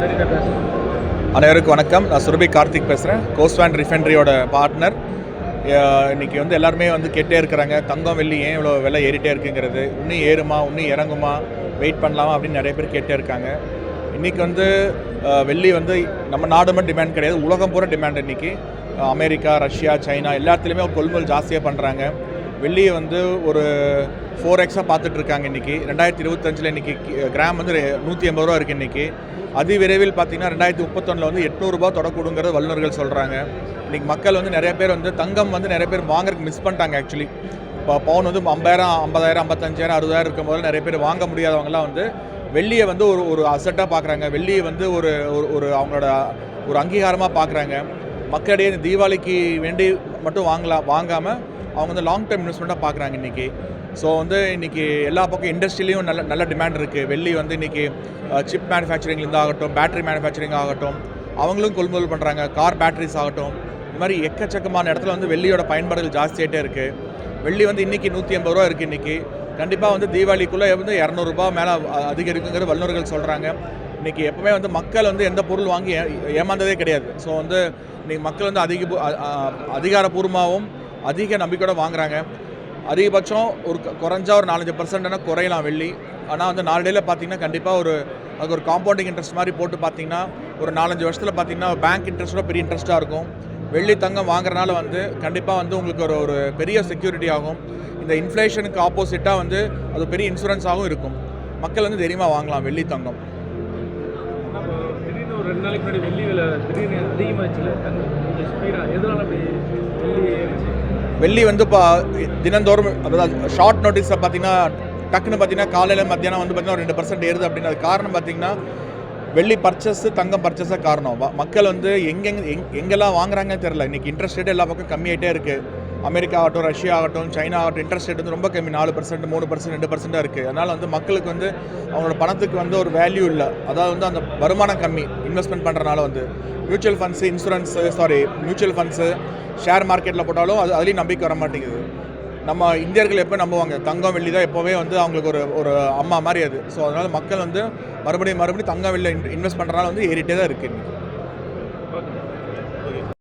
அனைவருக்கும் வணக்கம். நான் சுரபி கார்த்திக் பேசுகிறேன். கோஸ்ட் ரிஃபைனரியோட பார்ட்னர். இன்றைக்கி வந்து எல்லாருமே வந்து கேட்டே இருக்கிறாங்க, தங்கம் வெள்ளி ஏன் இவ்வளோ விலை ஏறிட்டே இருக்குங்கிறது, இன்னும் ஏறுமா இன்னும் இறங்குமா, வெயிட் பண்ணலாமா அப்படின்னு நிறைய பேர் கேட்டே இருக்காங்க. இன்றைக்கி வந்து வெள்ளி வந்து நம்ம நாடு மட்டும் டிமாண்ட் கிடையாது, உலகம் பூரா டிமாண்ட். இன்றைக்கி அமெரிக்கா, ரஷ்யா, சைனா எல்லாத்துலேயுமே கொள்முதல் ஜாஸ்தியாக பண்ணுறாங்க. வெள்ளியை வந்து ஒரு 4x பார்த்துட்ருக்காங்க. இன்றைக்கி 2025 இன்றைக்கி கிராம் வந்து 180 ரூபா இருக்குது. இன்றைக்கி அதிவிரைவில் பார்த்திங்கன்னா 2031 வந்து 800 ரூபா தொடக்கூடுங்கிறது வல்லுநர்கள் சொல்கிறாங்க. இன்றைக்கி மக்கள் வந்து நிறைய பேர் வந்து தங்கம் வந்து நிறைய பேர் வாங்குறதுக்கு மிஸ் பண்ணிட்டாங்க. ஆக்சுவலி இப்போ பவுன் வந்து 50,000, 50,000, 55,000, 60,000 இருக்கும்போது நிறைய பேர் வாங்க முடியாதவங்களாம் வந்து வெள்ளியை வந்து ஒரு அசட்டாக பார்க்குறாங்க. வெள்ளியை வந்து ஒரு அவங்களோட ஒரு அங்கீகாரமாக பார்க்குறாங்க. மக்களிடையே இந்த தீபாவளிக்கு வேண்டி மட்டும் வாங்காமல் அவங்க வந்து லாங் டேர்ம் இன்வெஸ்ட்மெண்ட்டாக பார்க்குறாங்க இன்றைக்கி. ஸோ வந்து இன்றைக்கி எல்லா பக்கம் இண்டஸ்ட்ரியிலையும் நல்ல டிமாண்ட் இருக்குது. வெள்ளி வந்து இன்றைக்கி சிப் மேனுஃபேக்சரிங்லேருந்து ஆகட்டும், பேட்டரி மேனுஃபேக்சரிங் ஆகட்டும், அவங்களும் கொள்முதல் பண்ணுறாங்க. கார் பேட்டரிஸ் ஆகட்டும், இந்த மாதிரி எக்கச்சக்கமான இடத்துல வந்து வெள்ளியோட பயன்பாடுகள் ஜாஸ்தியாகிட்டே இருக்குது. வெள்ளி வந்து இன்றைக்கி 180 ரூபா இருக்குது. இன்றைக்கி கண்டிப்பாக வந்து தீபாவளிக்குள்ளே வந்து 200 ரூபா மேலே அதிகரிக்குங்கிறது வல்லுநர்கள் சொல்கிறாங்க. இன்றைக்கி எப்போவுமே வந்து மக்கள் வந்து எந்த பொருள் வாங்கி ஏமாந்ததே கிடையாது. ஸோ வந்து இன்றைக்கி மக்கள் வந்து அதிகாரப்பூர்வமாகவும் அதிக நம்பிக்கையோட வாங்குறாங்க. அதிகபட்சம் குறைஞ்சா ஒரு 4-5% குறையலாம் வெள்ளி. ஆனால் வந்து நாளடைவில் பார்த்திங்கன்னா கண்டிப்பாக அதுக்கு ஒரு காம்பவுண்டிங் இன்ட்ரெஸ்ட் மாதிரி போட்டு பார்த்திங்கன்னா ஒரு 4-5 வருஷத்தில் பார்த்திங்கன்னா பேங்க் இன்ட்ரெஸ்ட்டோட பெரிய இன்ட்ரெஸ்ட்டாக இருக்கும். வெள்ளி தங்கம் வாங்குறதுனால வந்து கண்டிப்பாக வந்து உங்களுக்கு ஒரு பெரிய செக்யூரிட்டி ஆகும். இந்த இன்ஃப்ளேஷனுக்கு ஆப்போசிட்டாக வந்து அது பெரிய இன்சூரன்ஸாகவும் இருக்கும். மக்கள் வந்து தைரியமாக வாங்கலாம் வெள்ளி தங்கம். திடீர்னு ஒரு 2 நாளைக்கு முன்னாடி வெள்ளி விலை திடீர்னு அதிகமாகிடுச்சு. எதனால அப்படி வெள்ளி ஏறிச்சு? வெள்ளி வந்து இப்போ தினந்தோறும் அதாவது ஷார்ட் நோட்டீஸில் பார்த்திங்கன்னா டக்குன்னு பார்த்திங்கன்னா காலையில் மத்தியானம் வந்து பார்த்திங்கன்னா ஒரு 2% ஏறுது. அப்படின்றது காரணம் பார்த்திங்கன்னா வெள்ளி பர்ச்சேஸு தங்கம் பர்ச்சேஸாக காரணம். மக்கள் வந்து எங்கெல்லாம் வாங்குறாங்கன்னு தெரில. இன்றைக்கி இன்ட்ரெஸ்ட் ரேட்டு எல்லா பக்கம் கம்மியாகிட்டே இருக்குது. அமெரிக்கா ஆகட்டும், ரஷ்யா ஆகட்டும், சைனா ஆகட்டும், இன்ட்ரெஸ்ட் ரேட் வந்து ரொம்ப கம்மி. 4%, 3%, 2% இருக்குது. அதனால் வந்து மக்களுக்கு வந்து அவங்களோட பணத்துக்கு வந்து ஒரு வேல்யூ இல்லை. அதாவது வந்து அந்த வருமானம் கம்மி இன்வெஸ்ட்மெண்ட் பண்ணுறதுனால வந்து மியூச்சுவல் ஃபண்ட்ஸு ஷேர் மார்க்கெட்டில் போட்டாலும் அதுலேயும் நம்பிக்கை வர மாட்டேங்குது. நம்ம இந்தியர்கள் எப்போ நம்புவாங்க? தங்கம் வெள்ளி தான் எப்போவே வந்து அவங்களுக்கு ஒரு அம்மா மாதிரி அது. ஸோ அதனால் மக்கள் வந்து மறுபடியும் தங்கம் வெள்ளி இன்வெஸ்ட் பண்ணுறதுனால வந்து ஏறிட்டே தான் இருக்குது.